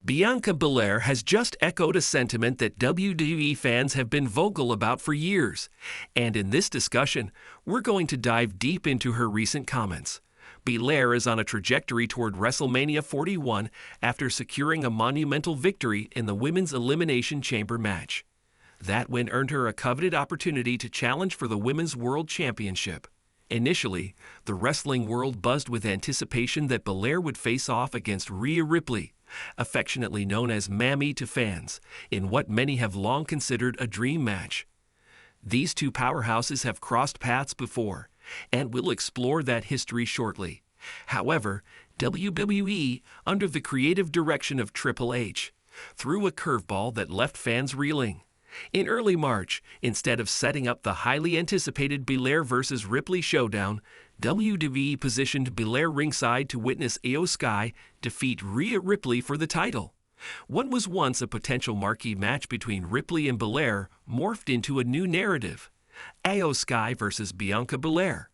Bianca Belair has just echoed a sentiment that WWE fans have been vocal about for years, and in this discussion, we're going to dive deep into her recent comments. Belair is on a trajectory toward WrestleMania 41 after securing a monumental victory in the Women's Elimination Chamber match. That win earned her a coveted opportunity to challenge for the Women's World Championship. Initially, the wrestling world buzzed with anticipation that Belair would face off against Rhea Ripley, affectionately known as Mammy to fans, in what many have long considered a dream match. These two powerhouses have crossed paths before, and we'll explore that history shortly. However, WWE, under the creative direction of Triple H, threw a curveball that left fans reeling. In early March, instead of setting up the highly anticipated Belair vs. Ripley showdown, WWE positioned Belair ringside to witness Io Sky defeat Rhea Ripley for the title. What was once a potential marquee match between Ripley and Belair morphed into a new narrative: Io Sky vs. Bianca Belair.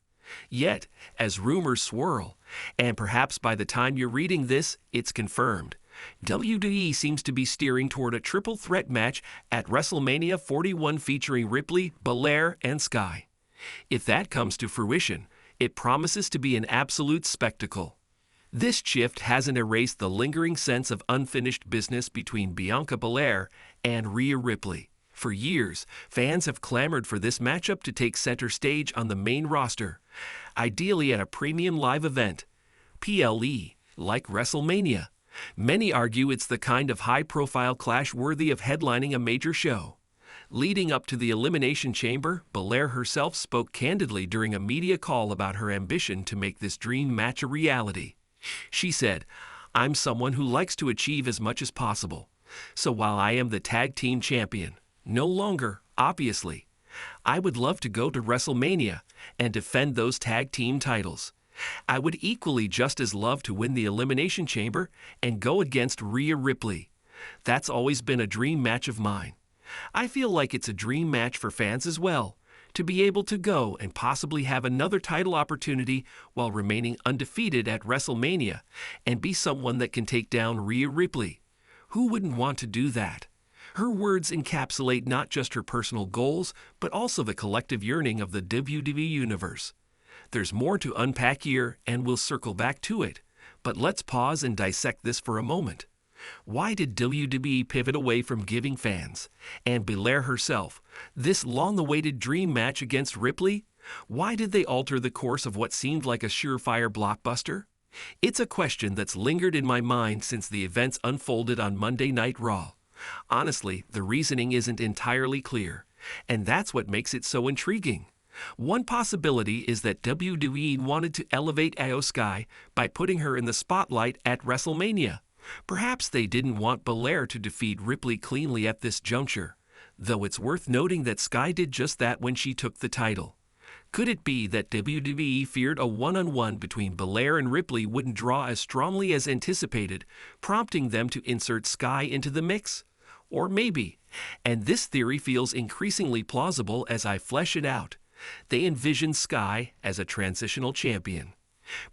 Yet, as rumors swirl, and perhaps by the time you're reading this, it's confirmed, WWE seems to be steering toward a triple threat match at WrestleMania 41 featuring Ripley, Belair, and Sky. If that comes to fruition, it promises to be an absolute spectacle. This shift hasn't erased the lingering sense of unfinished business between Bianca Belair and Rhea Ripley. For years, fans have clamored for this matchup to take center stage on the main roster, ideally at a premium live event, PLE, like WrestleMania. Many argue it's the kind of high-profile clash worthy of headlining a major show. Leading up to the Elimination Chamber, Belair herself spoke candidly during a media call about her ambition to make this dream match a reality. She said, "I'm someone who likes to achieve as much as possible. So while I am the tag team champion, no longer, obviously, I would love to go to WrestleMania and defend those tag team titles. I would equally just as love to win the Elimination Chamber and go against Rhea Ripley. That's always been a dream match of mine. I feel like it's a dream match for fans as well, to be able to go and possibly have another title opportunity while remaining undefeated at WrestleMania and be someone that can take down Rhea Ripley. Who wouldn't want to do that?" Her words encapsulate not just her personal goals, but also the collective yearning of the WWE Universe. There's more to unpack here, and we'll circle back to it. But let's pause and dissect this for a moment. Why did WWE pivot away from giving fans, and Belair herself, this long-awaited dream match against Ripley? Why did they alter the course of what seemed like a surefire blockbuster? It's a question that's lingered in my mind since the events unfolded on Monday Night Raw. Honestly, the reasoning isn't entirely clear, and that's what makes it so intriguing. One possibility is that WWE wanted to elevate Io Sky by putting her in the spotlight at WrestleMania. Perhaps they didn't want Belair to defeat Ripley cleanly at this juncture, though it's worth noting that Sky did just that when she took the title. Could it be that WWE feared a one-on-one between Belair and Ripley wouldn't draw as strongly as anticipated, prompting them to insert Sky into the mix? Or maybe, and this theory feels increasingly plausible as I flesh it out, they envisioned Sky as a transitional champion.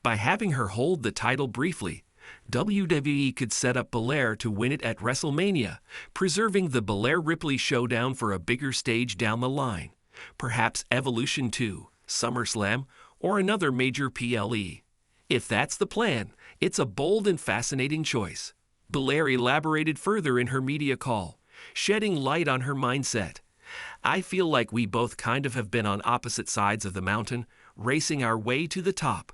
By having her hold the title briefly, WWE could set up Belair to win it at WrestleMania, preserving the Belair-Ripley showdown for a bigger stage down the line, perhaps Evolution 2, SummerSlam, or another major PLE. If that's the plan, it's a bold and fascinating choice. Belair elaborated further in her media call, shedding light on her mindset. "I feel like we both kind of have been on opposite sides of the mountain, racing our way to the top.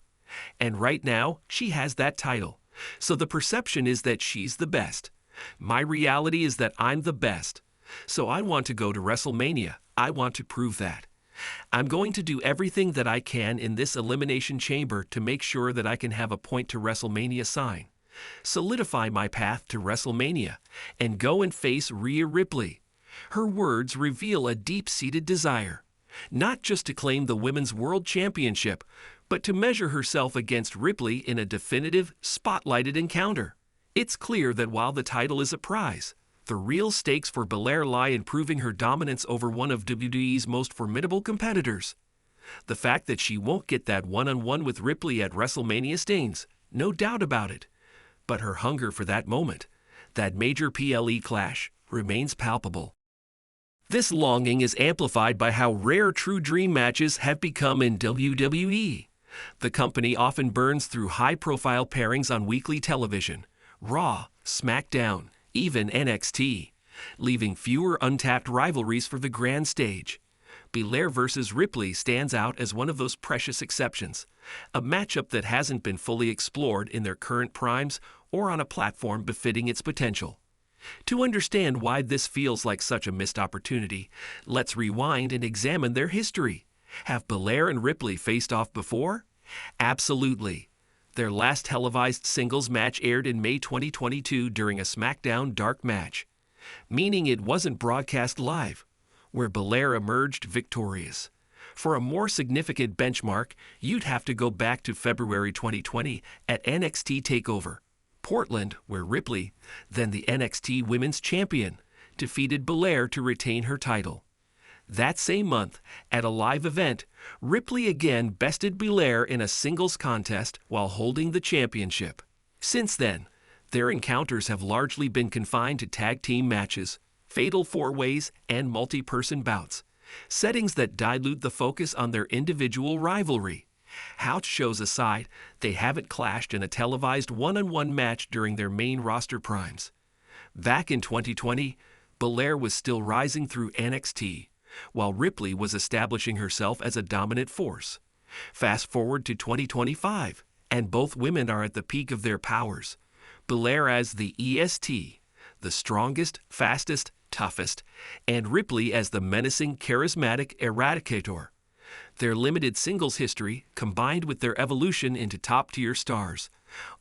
And right now, she has that title. So the perception is that she's the best. My reality is that I'm the best. So I want to go to WrestleMania. I want to prove that. I'm going to do everything that I can in this Elimination Chamber to make sure that I can have a point to WrestleMania sign, solidify my path to WrestleMania, and go and face Rhea Ripley." Her words reveal a deep-seated desire, not just to claim the Women's World Championship, but to measure herself against Ripley in a definitive, spotlighted encounter. It's clear that while the title is a prize, the real stakes for Belair lie in proving her dominance over one of WWE's most formidable competitors. The fact that she won't get that one-on-one with Ripley at WrestleMania stings, no doubt about it. But her hunger for that moment, that major PLE clash remains palpable. This longing is amplified by how rare true dream matches have become in WWE. The company often burns through high-profile pairings on weekly television, Raw, SmackDown, even NXT, leaving fewer untapped rivalries for the grand stage. Belair vs. Ripley stands out as one of those precious exceptions, a matchup that hasn't been fully explored in their current primes or on a platform befitting its potential. To understand why this feels like such a missed opportunity, let's rewind and examine their history. Have Belair and Ripley faced off before? Absolutely. Their last televised singles match aired in May 2022 during a SmackDown Dark match, meaning it wasn't broadcast live, where Belair emerged victorious. For a more significant benchmark, you'd have to go back to February 2020 at NXT TakeOver Portland, where Ripley, then the NXT Women's Champion, defeated Belair to retain her title. That same month, at a live event, Ripley again bested Belair in a singles contest while holding the championship. Since then, their encounters have largely been confined to tag team matches, fatal four-ways, and multi-person bouts, settings that dilute the focus on their individual rivalry. House shows aside, they haven't clashed in a televised one-on-one match during their main roster primes. Back in 2020, Belair was still rising through NXT, while Ripley was establishing herself as a dominant force. Fast forward to 2025, and both women are at the peak of their powers. Belair as the EST, the strongest, fastest, toughest, and Ripley as the menacing, charismatic eradicator. Their limited singles history, combined with their evolution into top-tier stars,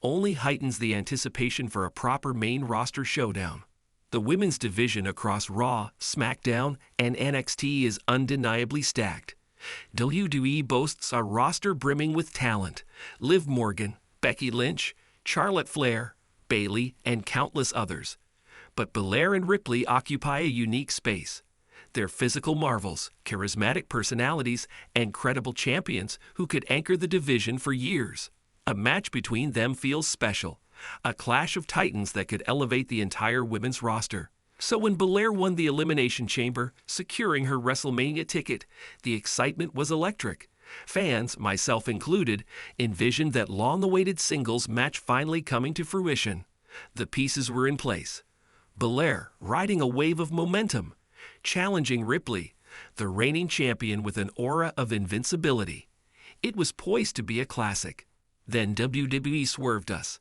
only heightens the anticipation for a proper main roster showdown. The women's division across Raw, SmackDown, and NXT is undeniably stacked. WWE boasts a roster brimming with talent: Liv Morgan, Becky Lynch, Charlotte Flair, Bayley, and countless others. But Belair and Ripley occupy a unique space. They're physical marvels, charismatic personalities, and credible champions who could anchor the division for years. A match between them feels special, a clash of titans that could elevate the entire women's roster. So when Belair won the Elimination Chamber, securing her WrestleMania ticket, the excitement was electric. Fans, myself included, envisioned that long-awaited singles match finally coming to fruition. The pieces were in place. Belair riding a wave of momentum, challenging Ripley, the reigning champion with an aura of invincibility. It was poised to be a classic. Then WWE swerved us.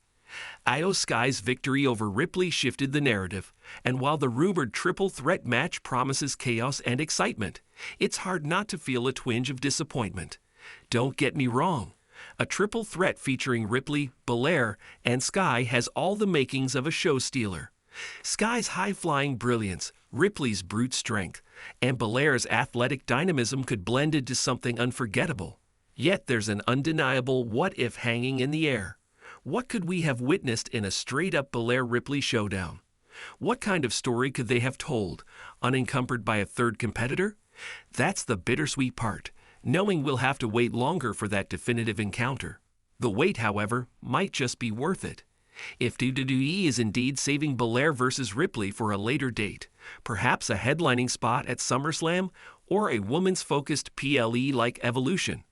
Io Sky's victory over Ripley shifted the narrative, and while the rumored triple threat match promises chaos and excitement, it's hard not to feel a twinge of disappointment. Don't get me wrong. A triple threat featuring Ripley, Belair, and Sky has all the makings of a show stealer. Sky's high-flying brilliance, Ripley's brute strength, and Belair's athletic dynamism could blend into something unforgettable. Yet there's an undeniable what-if hanging in the air. What could we have witnessed in a straight-up Belair-Ripley showdown? What kind of story could they have told, unencumbered by a third competitor? That's the bittersweet part, knowing we'll have to wait longer for that definitive encounter. The wait, however, might just be worth it. If WWE is indeed saving Belair vs. Ripley for a later date, perhaps a headlining spot at SummerSlam or a woman's focused PLE-like evolution,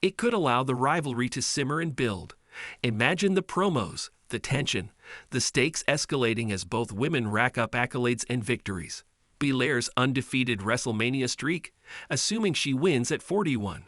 it could allow the rivalry to simmer and build. Imagine the promos, the tension, the stakes escalating as both women rack up accolades and victories. Belair's undefeated WrestleMania streak, assuming she wins at 41,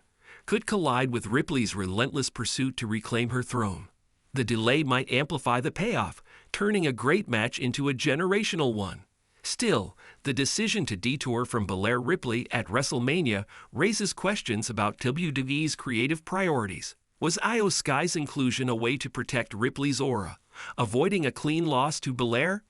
could collide with Ripley's relentless pursuit to reclaim her throne. The delay might amplify the payoff, turning a great match into a generational one. Still, the decision to detour from Belair-Ripley at WrestleMania raises questions about WWE's creative priorities. Was Io Sky's inclusion a way to protect Ripley's aura, avoiding a clean loss to Belair?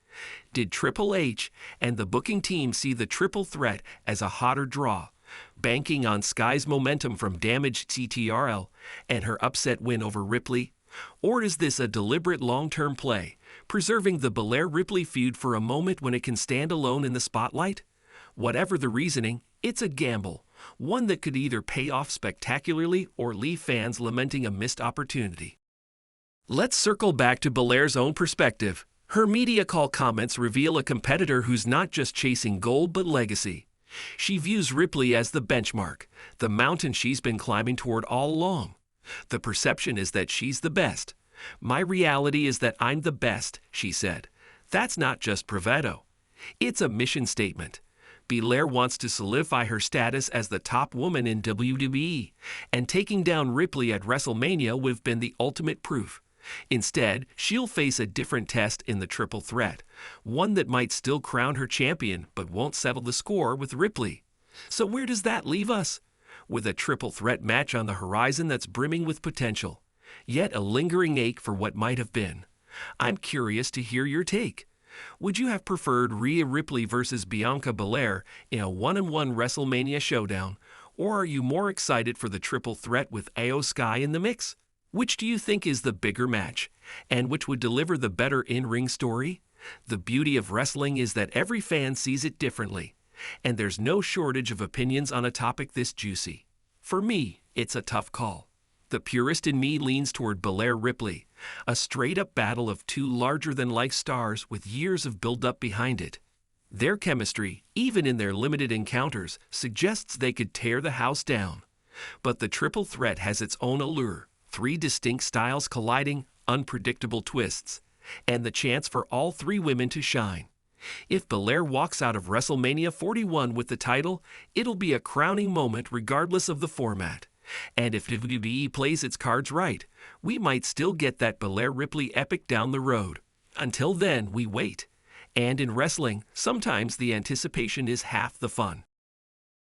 Did Triple H and the booking team see the triple threat as a hotter draw, banking on Sky's momentum from damaged CTRL and her upset win over Ripley? Or is this a deliberate long-term play, preserving the Belair-Ripley feud for a moment when it can stand alone in the spotlight? Whatever the reasoning, it's a gamble, one that could either pay off spectacularly or leave fans lamenting a missed opportunity. Let's circle back to Belair's own perspective. Her media call comments reveal a competitor who's not just chasing gold but legacy. She views Ripley as the benchmark, the mountain she's been climbing toward all along. The perception is that she's the best. "My reality is that I'm the best," she said. That's not just bravado. It's a mission statement. Belair wants to solidify her status as the top woman in WWE, and taking down Ripley at WrestleMania would have been the ultimate proof. Instead, she'll face a different test in the triple threat, one that might still crown her champion but won't settle the score with Ripley. So where does that leave us? With a triple threat match on the horizon that's brimming with potential, yet a lingering ache for what might have been. I'm curious to hear your take. Would you have preferred Rhea Ripley versus Bianca Belair in a one-on-one WrestleMania showdown, or are you more excited for the triple threat with Io Sky in the mix? Which do you think is the bigger match, and which would deliver the better in-ring story? The beauty of wrestling is that every fan sees it differently, and there's no shortage of opinions on a topic this juicy. For me, it's a tough call. The purist in me leans toward Belair Ripley, a straight-up battle of two larger-than-life stars with years of build-up behind it. Their chemistry, even in their limited encounters, suggests they could tear the house down. But the triple threat has its own allure. 3 distinct styles colliding, unpredictable twists, and the chance for all 3 women to shine. If Belair walks out of WrestleMania 41 with the title, it'll be a crowning moment regardless of the format. And if WWE plays its cards right, we might still get that Belair Ripley epic down the road. Until then, we wait. And in wrestling, sometimes the anticipation is half the fun.